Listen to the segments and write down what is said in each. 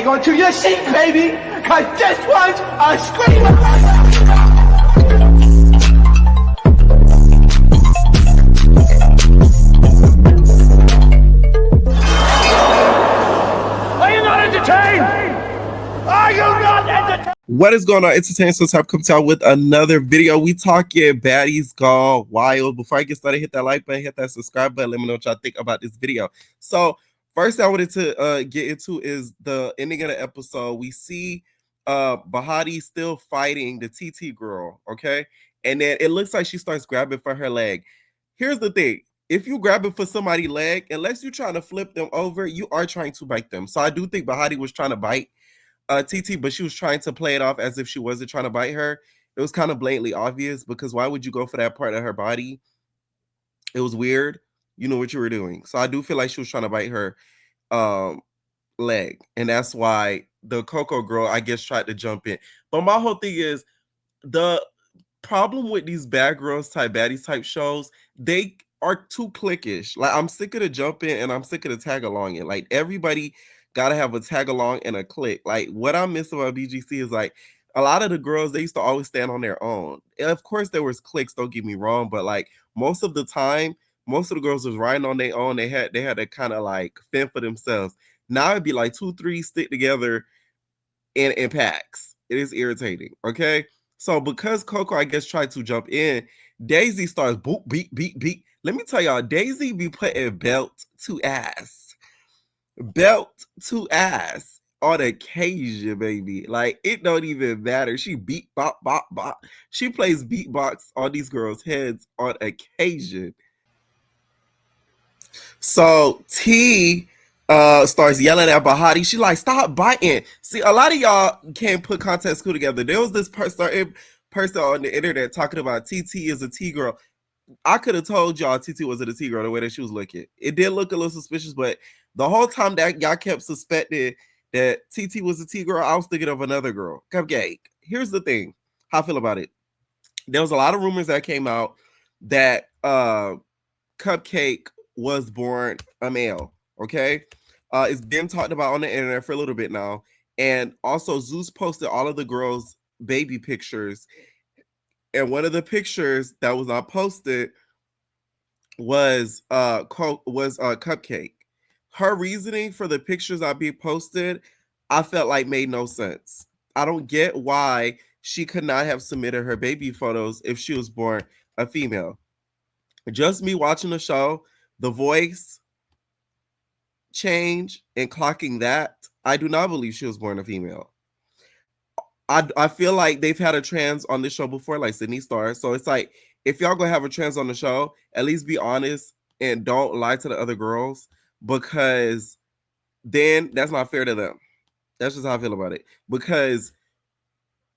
hang on to your seat, baby, because this one's a screamer. What is going on? Entertainment So Top comes out with another video. We talking Baddies Gone Wild. Before I get started, hit that like button, hit that subscribe button. Let me know what y'all think about this video. So first I wanted to get into is the ending of the episode. We see Baddies still fighting the TT girl, okay? And then it looks like she starts grabbing for her leg. Here's the thing. If you grab it for somebody's leg, unless you're trying to flip them over, you are trying to bite them. So I do think Baddies was trying to bite TT, but she was trying to play it off as if she wasn't trying to bite her. It was kind of blatantly obvious because why would you go for that part of her body? It was weird. You know what you were doing. So I do feel like she was trying to bite her leg. And that's why the Coco girl, I guess, tried to jump in. But my whole thing is the problem with these bad girls type, baddies type shows, they are too cliquish. Like, I'm sick of the jump in and I'm sick of the tag along in. Like, everybody gotta have a tag along and a click. Like, what I miss about BGC is like a lot of the girls, they used to always stand on their own. And of course there was clicks, don't get me wrong, but like most of the time, most of the girls was riding on their own. They had to kind of like fend for themselves. Now it'd be like 2-3 stick together in packs. It is irritating. Okay. So because Coco, I guess, tried to jump in, Daisy starts boop, beat, beat, beat. Let me tell y'all, Daisy be putting belt to ass. Belt to ass on occasion, baby. Like, it don't even matter. She beat bop bop bop. She plays beatbox on these girls' heads on occasion. So T starts yelling at Baddies. She like, stop biting. See, a lot of y'all can't put content school together. There was this person on the internet talking about TT is a T girl. I could have told y'all TT wasn't a T girl the way that she was looking. It did look a little suspicious, but the whole time that y'all kept suspecting that TT was a T girl, I was thinking of another girl. Cupcake. Here's the thing. How I feel about it. There was a lot of rumors that came out that Cupcake was born a male. Okay. It's been talked about on the internet for a little bit now. And also Zeus posted all of the girls' baby pictures. And one of the pictures that was not posted was Cupcake. Her reasoning for the pictures not being posted, I felt like made no sense. I don't get why she could not have submitted her baby photos if she was born a female. Just me watching the show, the voice change and clocking that, I do not believe she was born a female. I feel like they've had a trans on this show before, like Sydney Star. So it's like, if y'all gonna have a trans on the show, at least be honest and don't lie to the other girls, because then that's not fair to them. That's just how I feel about it. Because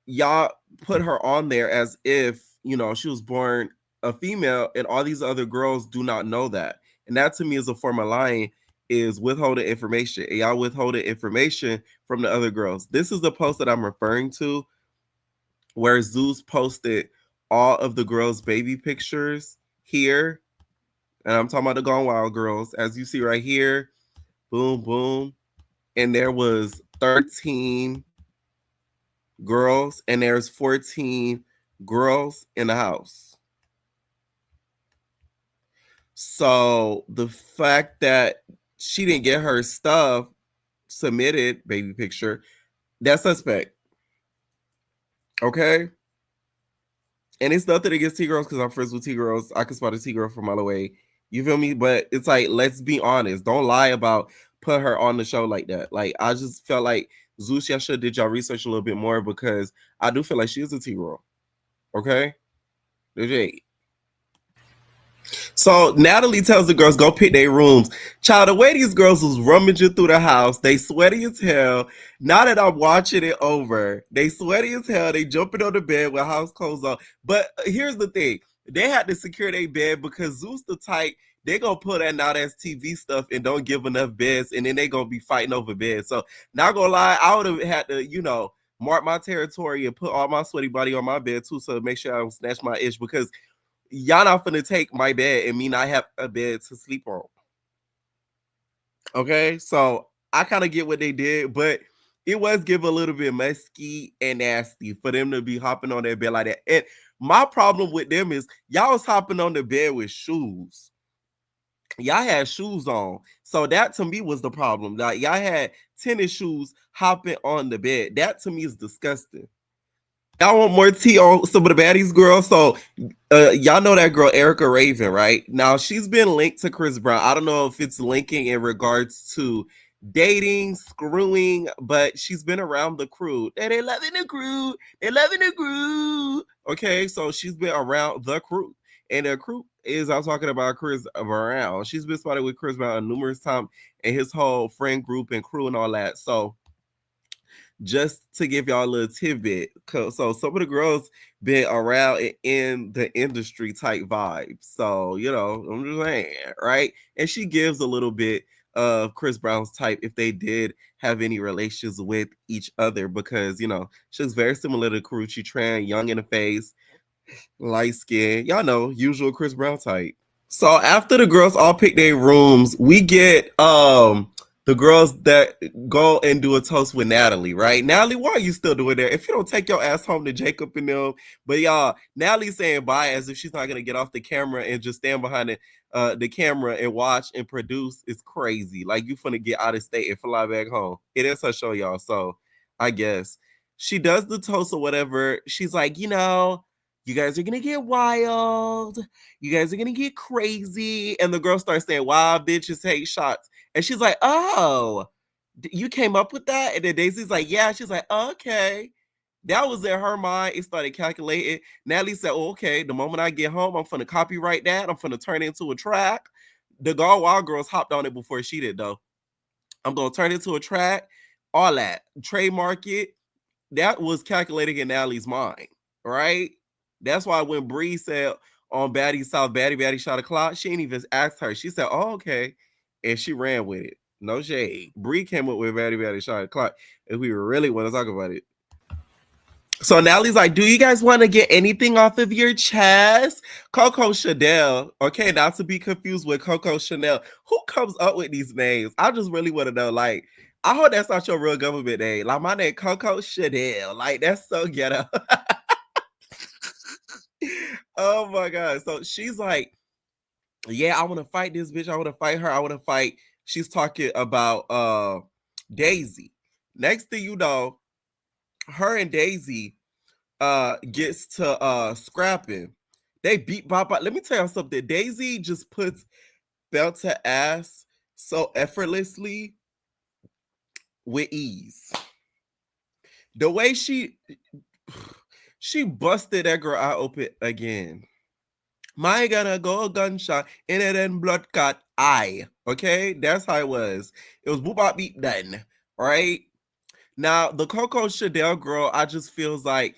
y'all put her on there as if, you know, she was born a female and all these other girls do not know that. And that to me is a form of lying, is withholding information. And y'all withholding information from the other girls. This is the post that I'm referring to, where Zeus posted all of the girls' baby pictures here. And I'm talking about the Gone Wild girls. As you see right here, boom, boom. And there was 13 girls and there's 14 girls in the house. So the fact that she didn't get her stuff submitted, baby picture, that's suspect. Okay? And it's nothing against T-girls because I'm friends with T-girls. I can spot a T-girl from a mile away. You feel me? But it's like, let's be honest. Don't lie about put her on the show like that. Like, I just felt like Zeus, y'all should did y'all research a little bit more, because I do feel like she is a T-girl. Okay? Legit. So Natalie tells the girls, go pick their rooms. Child, the way these girls was rummaging through the house, they sweaty as hell. Now that I'm watching it over, they sweaty as hell. They jumping on the bed with house clothes on. But here's the thing. They had to secure their bed because Zeus the type, they gonna put that out as TV stuff and don't give enough beds, and then they gonna be fighting over beds. So not gonna lie, I would have had to, you know, mark my territory and put all my sweaty body on my bed too, so make sure I don't snatch my itch, because y'all not finna take my bed and me not have a bed to sleep on. Okay, so I kind of get what they did, but it was give a little bit musky and nasty for them to be hopping on their bed like that. And my problem with them is y'all was hopping on the bed with shoes. Y'all had shoes on. So that to me was the problem. Like y'all had tennis shoes hopping on the bed. That to me is disgusting. Y'all want more tea on some of the baddies, girl? So, y'all know that girl Erica Raven, right? Now she's been linked to Chris Brown. I don't know if it's linking in regards to dating, screwing, but she's been around the crew. They loving the crew. They loving the crew. Okay, so she's been around the crew, and the crew is I'm talking about Chris Brown. She's been spotted with Chris Brown numerous times and his whole friend group and crew and all that. So just to give y'all a little tidbit. So some of the girls been around in the industry type vibes. So, I'm just saying, right? And she gives a little bit of Chris Brown's type if they did have any relations with each other because, she's very similar to Karuchi Tran, young in the face, light skin. Y'all know, usual Chris Brown type. So after the girls all pick their rooms, we get the girls that go and do a toast with Natalie, right? Natalie, why are you still doing that? If you don't take your ass home to Jacob and them, but y'all, Natalie's saying bye as if she's not gonna get off the camera and just stand behind the camera and watch and produce is crazy. Like you finna get out of state and fly back home. It is her show, y'all. So I guess she does the toast or whatever. She's like, you guys are gonna get wild. You guys are gonna get crazy. And the girl starts saying, wild bitches hate shots. And she's like, oh, you came up with that? And then Daisy's like, yeah. She's like, okay. That was in her mind. It started calculating. Natalie said, oh, okay, the moment I get home, I'm finna copyright that. I'm finna turn it into a track. The Gone Wild girls hopped on it before she did, though. I'm gonna turn it into a track. All that. Trademark it. That was calculating in Natalie's mind, right? That's why when Bree said on Baddies South, Baddie shot a clock, she ain't even asked her. She said, oh, okay. And she ran with it. No shade. Bree came up with Baddie shot a clock. If we really want to talk about it. So Natalie's like, do you guys want to get anything off of your chest? Coco Chanel. Okay, not to be confused with Coco Chanel. Who comes up with these names? I just really want to know. Like, I hope that's not your real government name. Like, my name Coco Chanel. Like, that's so ghetto. Oh my God. So she's like, yeah, I want to fight this bitch. I want to fight her. I want to fight. She's talking about Daisy. Next thing you know, her and Daisy gets to scrapping. They beat Bob. Let me tell you something. Daisy just puts belt to ass so effortlessly with ease. The way she busted that girl eye open again. My gonna go gunshot in it and blood cut eye. Okay, that's how it was. It was boop bop beat done. Right now, the Coco Chanel girl, I just feels like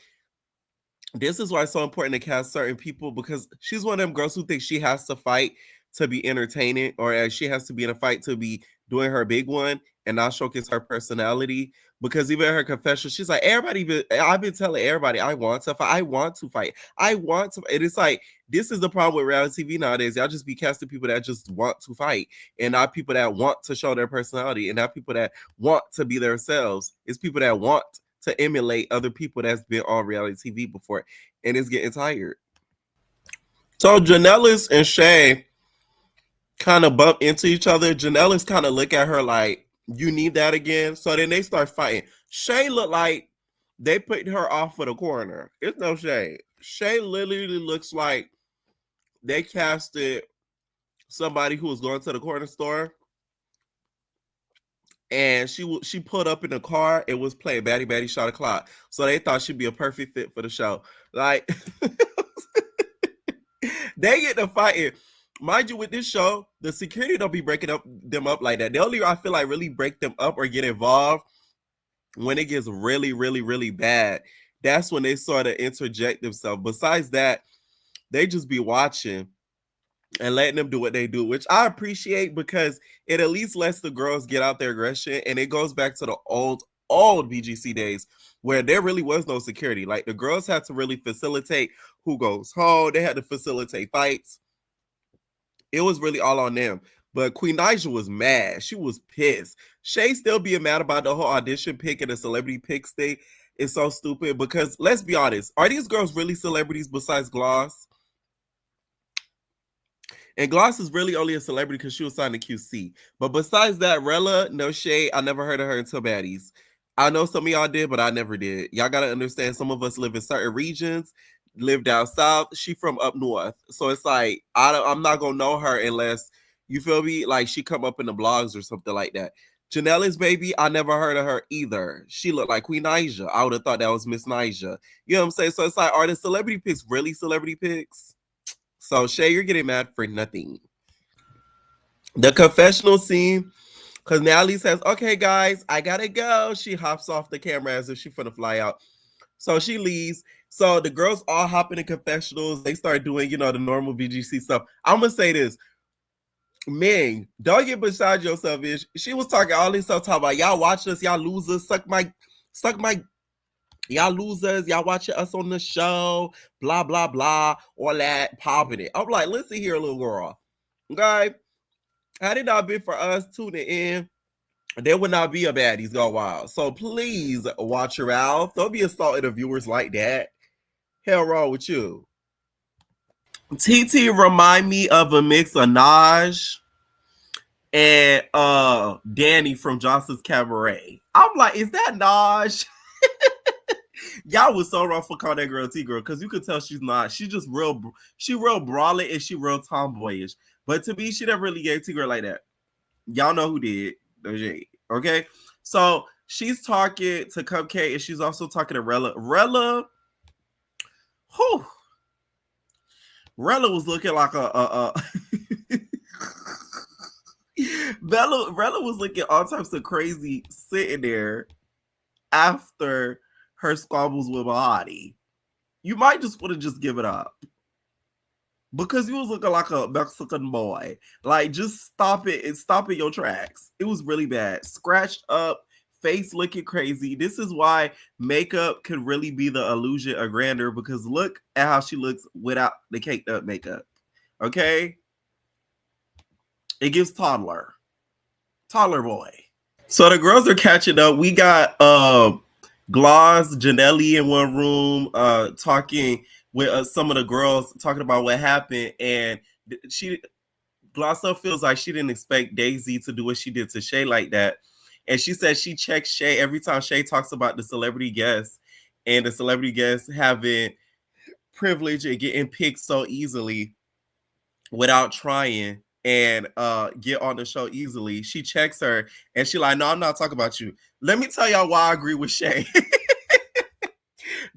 this is why it's so important to cast certain people because she's one of them girls who thinks she has to fight to be entertaining or she has to be in a fight to be doing her big one and not showcase her personality. Because even her confession, she's like, I've been telling everybody, I want to fight. I want to fight. I want to. And it's like, this is the problem with reality TV nowadays. Y'all just be casting people that just want to fight and not people that want to show their personality and not people that want to be themselves. It's people that want to emulate other people that's been on reality TV before, and it's getting tired. So Janellis and Shay kind of bump into each other. Janellis kind of look at her like, you need that again? So then they start fighting. Shay looked like they put her off for the corner. It's no shade. Shay literally looks like they casted somebody who was going to the corner store and she pulled up in the car and was playing Baddie Shot O'Clock. So they thought she'd be a perfect fit for the show. Like, they get to fighting. Mind you, with this show, the security don't be breaking them up like that. They only, I feel like, really break them up or get involved when it gets really, really, really bad. That's when they sort of interject themselves. Besides that, they just be watching and letting them do what they do, which I appreciate because it at least lets the girls get out their aggression. And it goes back to the old BGC days where there really was no security. Like the girls had to really facilitate who goes home. They had to facilitate fights. It was really all on them. But Queen Naija was mad. She was pissed. Shay still being mad about the whole audition pick and the celebrity picks thing is so stupid because let's be honest, are these girls really celebrities besides Gloss? And Gloss is really only a celebrity because she was signed to QC. But besides that, Rella, no shade. I never heard of her until Baddies. I know some of y'all did, but I never did. Y'all gotta understand. Some of us live in certain regions, live down south. She from up north, so it's like I'm not gonna know her unless you feel me. Like she come up in the blogs or something like that. Janelle's baby, I never heard of her either. She looked like Queen Naija. I would have thought that was Miss Naija. You know what I'm saying? So it's like, are the celebrity pics really celebrity pics? So Shay, you're getting mad for nothing. The confessional scene, because Natalie says, "Okay, guys, I gotta go." She hops off the camera as if she's gonna fly out. So she leaves. So the girls all hop in the confessionals. They start doing, the normal VGC stuff. I'm gonna say this. Ming, don't get beside yourself, ish. She was talking all this stuff, talking about y'all watch us, y'all losers, suck my y'all losers, y'all watching us on the show, blah, blah, blah, all that, popping it. I'm like, listen here, little girl. Okay? Had it not been for us tuning in, there would not be a Baddies Go Wild. So please watch your mouth. Don't be assaulting the viewers like that. Hell wrong with you. TT remind me of a mix of Naj and Danny from Johnson's Cabaret. I'm like, is that Naj? Y'all was so wrong for calling that girl T girl because you could tell she's not. She just real brawling and she real tomboyish. But to me, she never really gave T girl like that. Y'all know who did. Okay, so she's talking to Cupcake and she's also talking to Rella. Rella was looking like a Rella was looking all types of crazy sitting there after her squabbles with Mahadi. You might just want to just give it up. Because you was looking like a Mexican boy. Like, just stop it and stop in your tracks. It was really bad. Scratched up, face looking crazy. This is why makeup could really be the illusion of grandeur, because look at how she looks without the caked up makeup. Okay? It gives toddler boy. So the girls are catching up. We got Gloss, Janelle in one room talking with some of the girls, talking about what happened, and Glossa feels like she didn't expect Daisy to do what she did to Shay like that. And she said she checks Shay every time Shay talks about the celebrity guests and the celebrity guests having privilege and getting picked so easily without trying and get on the show easily. She checks her and she like, no, I'm not talking about you. Let me tell y'all why I agree with Shay.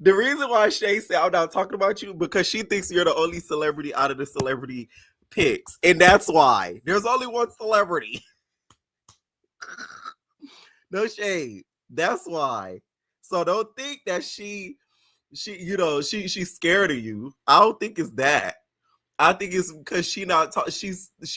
The reason why Shay said I'm not talking about you, because she thinks you're the only celebrity out of the celebrity picks. And that's why. There's only one celebrity. No shade. That's why. So don't think that she's scared of you. I don't think it's that. I think it's because she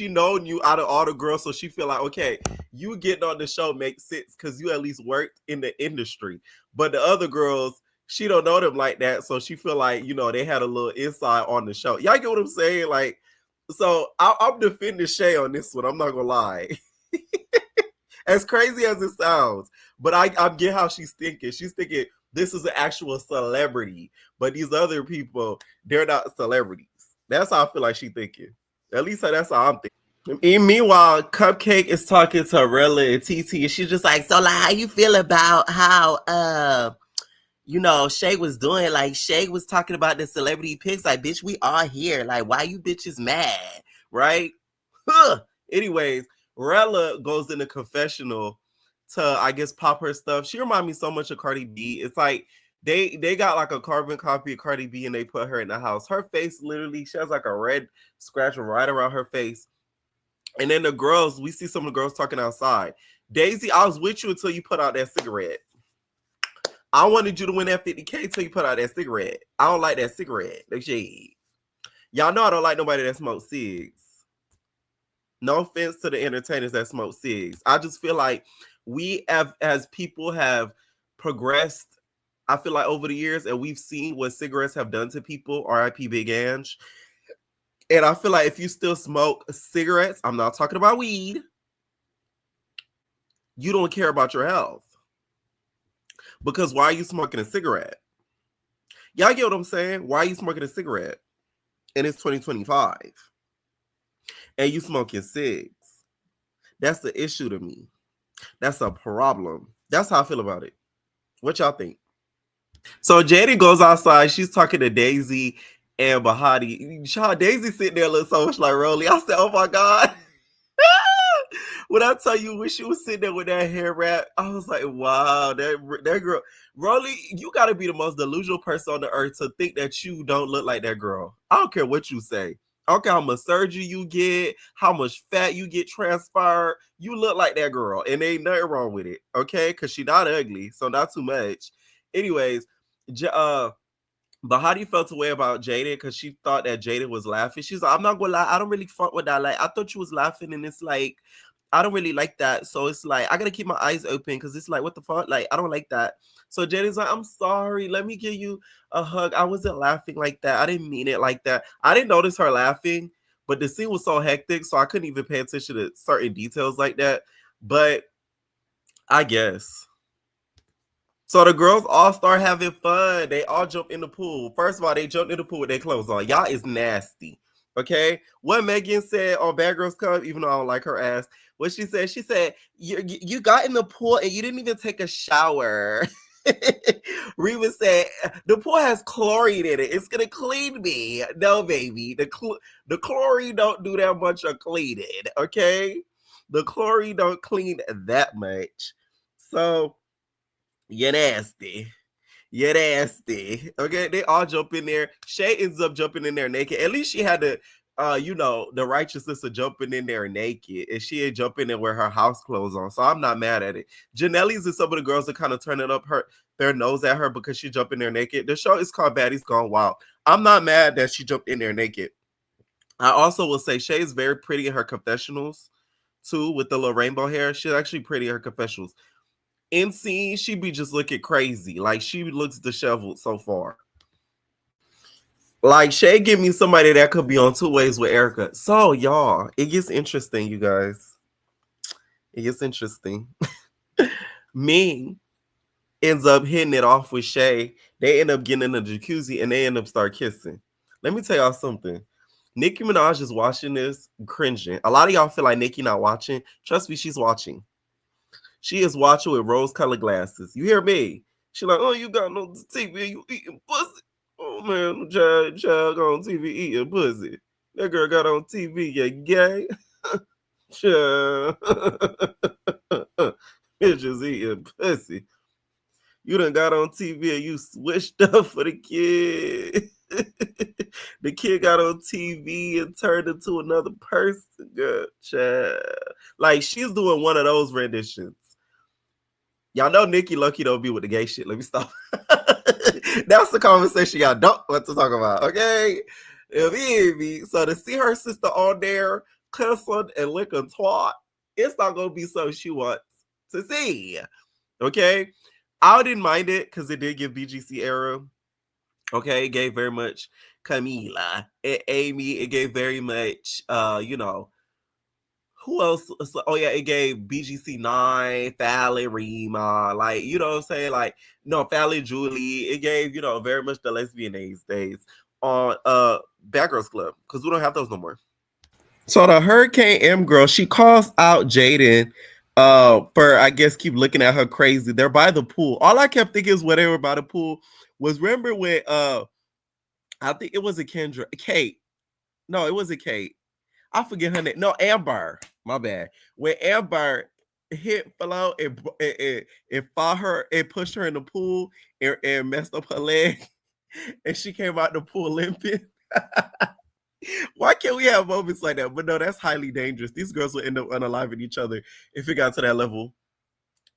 known you out of all the girls, so she feel like, okay, you getting on the show makes sense because you at least worked in the industry. But the other girls, she don't know them like that, so she feel like, they had a little insight on the show. Y'all get what I'm saying? Like, so I'm defending Shay on this one. I'm not gonna lie. As crazy as it sounds, but I get how she's thinking. She's thinking this is an actual celebrity, but these other people, they're not celebrities. That's how I feel like she's thinking. At least that's how I'm thinking. And meanwhile, Cupcake is talking to Rella and TT, and she's just like, so like, how you feel about how Shay was doing? Like, Shay was talking about the celebrity pics. Like, bitch, we are here. Like, why you bitches mad? Right? Anyways, Rella goes in the confessional to, I guess, pop her stuff. She reminds me so much of Cardi B. It's like they got like a carbon copy of Cardi B and they put her in the house. Her face literally, she has like a red scratch right around her face. And then the girls, we see some of the girls talking outside. Daisy, I was with you until you put out that cigarette. I wanted you to win that 50K until you put out that cigarette. I don't like that cigarette. Like, shade. Y'all know I don't like nobody that smokes cigs. No offense to the entertainers that smoke cigs. I just feel like we have, as people have progressed, I feel like over the years, and we've seen what cigarettes have done to people, RIP Big Ange. And I feel like if you still smoke cigarettes, I'm not talking about weed, you don't care about your health. Because why are you smoking a cigarette? Y'all get what I'm saying? Why are you smoking a cigarette? And it's 2025. And you smoking cigs. That's the issue to me. That's a problem. That's how I feel about it. What y'all think? So Jaden goes outside. She's talking to Daisy and Bahati. Child, Daisy sitting there looking so much like Rolly. I said, oh my God. When I tell you when she was sitting there with that hair wrap, I was like, wow, that girl. Rolly, you got to be the most delusional person on the earth to think that you don't look like that girl. I don't care what you say. I don't care how much surgery you get, how much fat you get transpired. You look like that girl, and ain't nothing wrong with it, okay? Because she not ugly, so not too much. Anyways, Bahati felt a way about Jaden because she thought that Jaden was laughing. She's like, I'm not gonna lie, I don't really fuck with that. Like, I thought you was laughing, and it's like, I don't really like that. So it's like, I gotta keep my eyes open because it's like, what the fuck? Like, I don't like that. So Jaden's like, I'm sorry. Let me give you a hug. I wasn't laughing like that. I didn't mean it like that. I didn't notice her laughing, but the scene was so hectic, so I couldn't even pay attention to certain details like that. But I guess. So the girls all start having fun. They all jump in the pool. First of all, they jumped in the pool with their clothes on. Y'all is nasty. Okay? What Megan said on Bad Girls Club, even though I don't like her ass, what she said, you got in the pool and you didn't even take a shower. Reba said, the pool has chlorine in it. It's going to clean me. No, baby. The chlorine don't do that much of cleaning. Okay? The chlorine don't clean that much. So, you're nasty. You're nasty. Okay, they all jump in there. Shay ends up jumping in there naked. At least she had the the righteousness of jumping in there naked. And she ain't jumping in with her house clothes on. So I'm not mad at it. Janelle's and some of the girls are kind of turning up their nose at her because she jumped in there naked. The show is called Baddies Gone Wild. I'm not mad that she jumped in there naked. I also will say Shay is very pretty in her confessionals too, with the little rainbow hair. She's actually pretty in her confessionals. In scene, she be just looking crazy. Like, she looks disheveled so far. Like, Shay give me somebody that could be on two ways with Erica. So, y'all, it gets interesting, you guys. It gets interesting. Ming ends up hitting it off with Shay. They end up getting in the jacuzzi and they end up start kissing. Let me tell y'all something. Nicki Minaj is watching this, cringing. A lot of y'all feel like Nicki not watching. Trust me, she's watching. She is watching with rose-colored glasses. You hear me? She like, oh, you got no TV, you eating pussy. Oh man, child got on TV eating pussy. That girl got on TV, you gay. Child. Bitches eating pussy. You done got on TV and you switched up for the kid. The kid got on TV and turned into another person, girl. Child. Like, she's doing one of those renditions. Y'all know Nikki Lucky don't be with the gay shit. Let me stop. That's the conversation y'all don't want to talk about, okay? So to see her sister on there cussing and licking twat, it's not going to be something she wants to see, okay? I didn't mind it because it did give BGC era. Okay, it gave very much Camila and Amy. It gave very much, who else? Oh yeah, it gave BGC9, Fallon, Rima, like, you know what I'm saying? Like, no, Fallon, Julie. It gave, very much the lesbian days on Bad Girls Club, because we don't have those no more. So the Hurricane M girl, she calls out Jaden for, I guess, keep looking at her crazy. They're by the pool. All I kept thinking is when they were by the pool was, remember when I think it was a Kate. No, it wasn't Kate. I forget her name. No, Amber. My bad. When Amber hit Flo and fought her and pushed her in the pool and messed up her leg, and she came out the pool limping. Why can't we have moments like that? But no, that's highly dangerous. These girls will end up unaliving each other if it got to that level.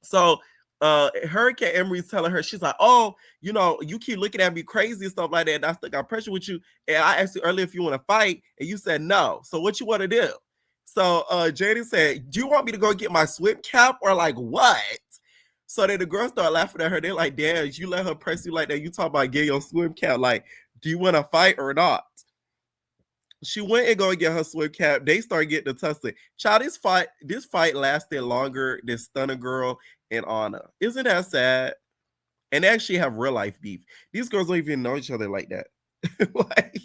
So Hurricane Emery's telling her, she's like, oh, you keep looking at me crazy and stuff like that, and I still got pressure with you. And I asked you earlier if you want to fight, and you said no. So what you want to do? So Jaden said, do you want me to go get my swim cap or like what? So then the girls start laughing at her. They're like, damn, you let her press you like that. You talk about getting your swim cap. Like, do you want to fight or not? She went and go and get her swim cap. They start getting the tussling. Child, this fight lasted longer than Stunner Girl and Anna. Isn't that sad? And they actually have real life beef. These girls don't even know each other like that. Like,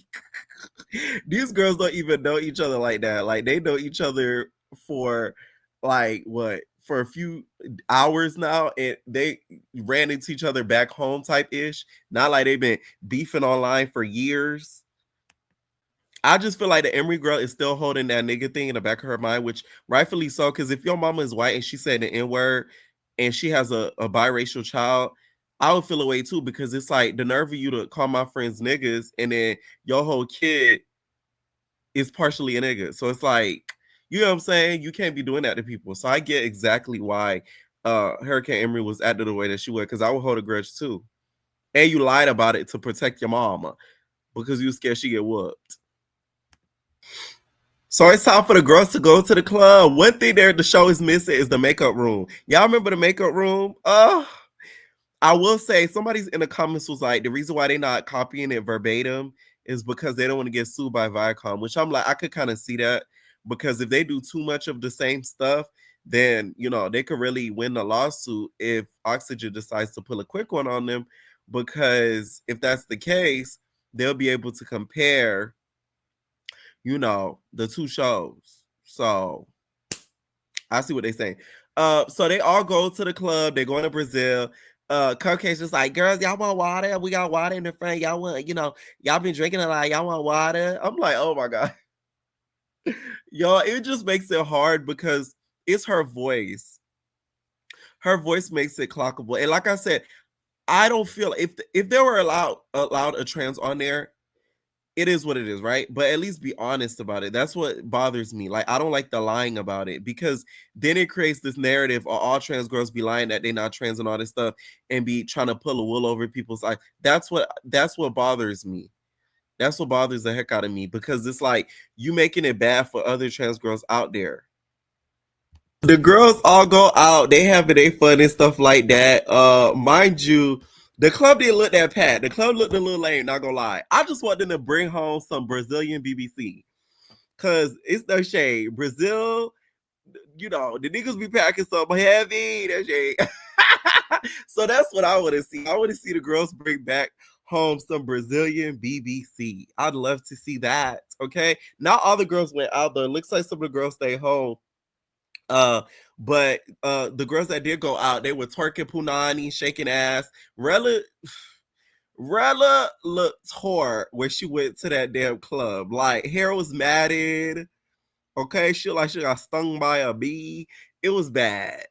these girls don't even know each other like that. Like, they know each other for like what? For a few hours now, and they ran into each other back home type ish. Not like they've been beefing online for years. I just feel like the Emery girl is still holding that nigga thing in the back of her mind, which rightfully so. Because if your mama is white and she said the N word and she has a biracial child, I would feel away too. Because it's like the nerve of you to call my friends niggas and then your whole kid is partially a nigga. So it's like, you know what I'm saying? You can't be doing that to people. So I get exactly why Hurricane Emery was acting the way that she would. Because I would hold a grudge too. And you lied about it to protect your mama because you were scared she get whooped. So it's time for the girls to go to the club. One thing there the show is missing is the makeup room. Y'all remember the makeup room? I will say somebody's in the comments was like, the reason why they're not copying it verbatim is because they don't want to get sued by Viacom, which I'm like, I could kind of see that because if they do too much of the same stuff, then they could really win the lawsuit if Oxygen decides to pull a quick one on them. Because if that's the case, they'll be able to compare the two shows. So I see what they say. So they all go to the club. They're going to Brazil. Cupcake's just like, girls, y'all want water? We got water in the front. Y'all want, y'all been drinking a lot. Y'all want water? I'm like, oh my God. Y'all, it just makes it hard because it's her voice. Her voice makes it clockable. And like I said, I don't feel if they were allowed a trans on there, it is what it is, right? But at least be honest about it. That's what bothers me. Like, I don't like the lying about it because then it creates this narrative of all trans girls be lying that they're not trans and all this stuff and be trying to pull a wool over people's eyes. That's what bothers me. That's what bothers the heck out of me because it's like you making it bad for other trans girls out there. The girls all go out, they having their fun and stuff like that. Mind you, the club didn't look that pat. The club looked a little lame, not gonna lie. I just want them to bring home some Brazilian BBC. Cause it's no shade. Brazil, the niggas be packing some heavy, that shade. So that's what I want to see. I want to see the girls bring back home some Brazilian BBC. I'd love to see that. Okay. Not all the girls went out though. It looks like some of the girls stay home. But the girls that did go out, they were twerking punani, shaking ass. Rella looked hard when she went to that damn club. Like, hair was matted. Okay, she got stung by a bee. It was bad.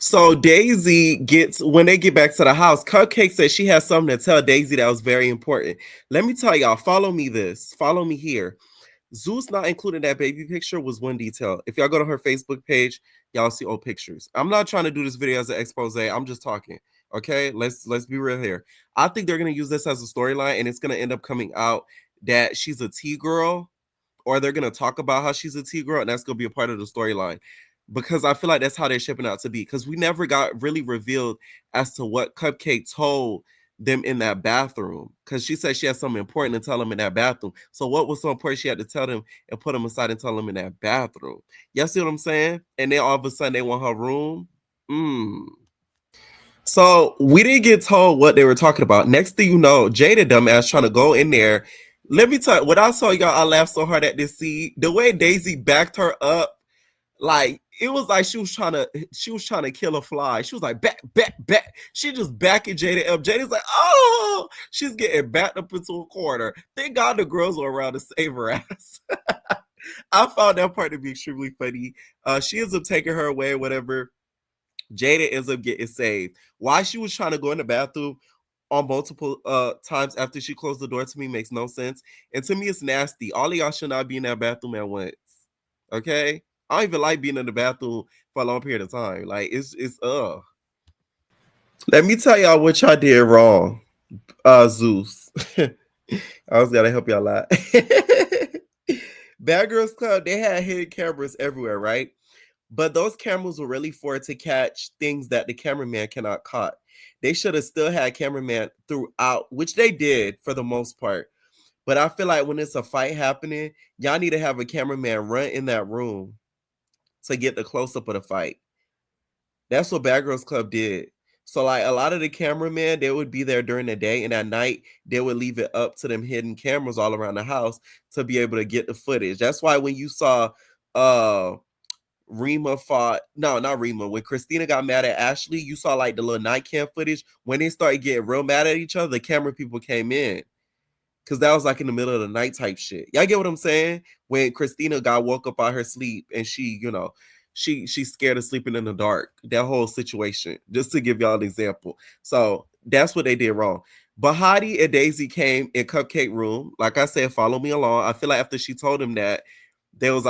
So Daisy when they get back to the house, Cupcake says she has something to tell Daisy that was very important. Let me tell y'all, follow me here. Zeus not including that baby picture was one detail. If y'all go to her Facebook page, y'all see old pictures. I'm not trying to do this video as an expose. I'm just talking. Okay, let's be real here. I think they're gonna use this as a storyline, and it's gonna end up coming out that she's a T girl, or they're gonna talk about how she's a T girl, and that's gonna be a part of the storyline. Because I feel like that's how they're shipping out to be. Because we never got really revealed as to what Cupcake told them in that bathroom, because she said she had something important to tell them in that bathroom. So what was so important she had to tell them and put them aside and tell them in that bathroom? Y'all see what I'm saying? And then all of a sudden they want her room. So we didn't get told what they were talking about. Next thing you know, Jada dumbass trying to go in there. Let me tell you, when I saw y'all, I laughed so hard at this scene. The way Daisy backed her up, like it was like she was trying to kill a fly. She was like back. She just backing Jada up. Jada's like, oh, she's getting backed up into a corner. Thank God the girls were around to save her ass. I found that part to be extremely funny. She ends up taking her away, whatever. Jada ends up getting saved. Why she was trying to go in the bathroom on multiple times after she closed the door to me makes no sense. And to me, it's nasty. All of y'all should not be in that bathroom at once. Okay? I don't even like being in the bathroom for a long period of time. Like it's Let me tell y'all what y'all did wrong. Zeus. I was gotta help y'all out. Bad Girls Club, they had hidden cameras everywhere, right? But those cameras were really for to catch things that the cameraman cannot catch. They should have still had cameraman throughout, which they did for the most part. But I feel like when it's a fight happening, y'all need to have a cameraman run in that room to get the close up of the fight. That's what Bad Girls Club did. So like a lot of the cameramen, they would be there during the day, and at night they would leave it up to them hidden cameras all around the house to be able to get the footage. That's why when you saw Rima fought, no, not Rima, when Christina got mad at Ashley, you saw like the little night cam footage. When they started getting real mad at each other, the camera people came in. Cause that was like in the middle of the night type shit. Y'all get what I'm saying? When Christina got woke up out her sleep and she, she's scared of sleeping in the dark. That whole situation, just to give y'all an example. So that's what they did wrong. Bahati and Daisy came in Cupcake room. Like I said, follow me along. I feel like after she told him that, there was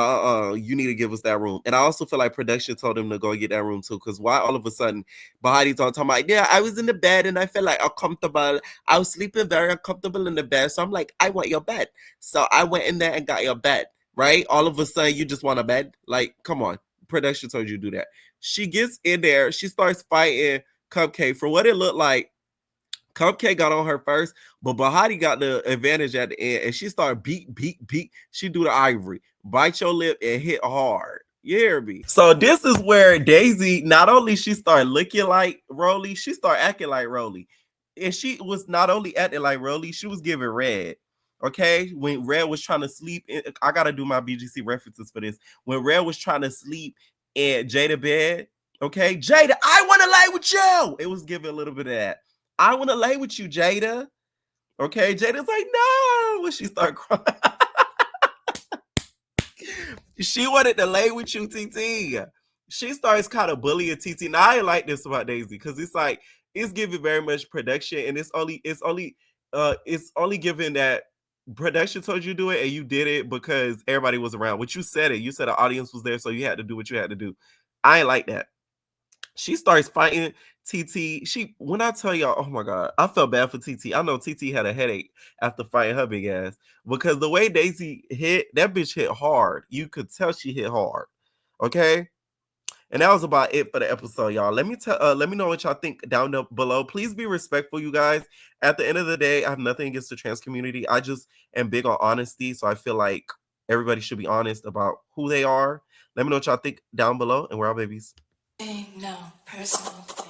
you need to give us that room. And I also feel like production told him to go get that room too. Cause why all of a sudden Bahati's talking about, yeah, I was in the bed and I felt like uncomfortable. I was sleeping very uncomfortable in the bed. So I'm like, I want your bed. So I went in there and got your bed, right? All of a sudden you just want a bed? Like, come on. Production told you to do that. She gets in there, she starts fighting Cupcake. For what it looked like, Cupcake got on her first, but Bahati got the advantage at the end, and she started beat. She do the Ivory, bite your lip and hit hard. You hear me? So this is where Daisy, not only she started looking like Rolly, she started acting like Rolly. And she was not only acting like Rolly, she was giving Red. Okay, when Red was trying to sleep, I gotta do my BGC references for this. When Red was trying to sleep in Jada bed, okay, Jada, I want to lay with you. It was giving a little bit of that. I want to lay with you, Jada. Okay, Jada's like, no. When she start crying, she wanted to lay with you, TT. She starts kind of bullying TT. Now I like this about Daisy because it's like it's giving very much production, and it's only given that production told you to do it and you did it because everybody was around. What you said it. You said the audience was there, so you had to do what you had to do. I ain't like that. She starts fighting TT. When I tell y'all, oh my God, I felt bad for TT. I know TT had a headache after fighting her big ass because the way Daisy hit, that bitch hit hard. You could tell she hit hard. Okay. And that was about it for the episode, y'all. Let me know what y'all think down below. Please be respectful, you guys. At the end of the day, I have nothing against the trans community. I just am big on honesty. So I feel like everybody should be honest about who they are. Let me know what y'all think down below, and we're all babies. No personal thing.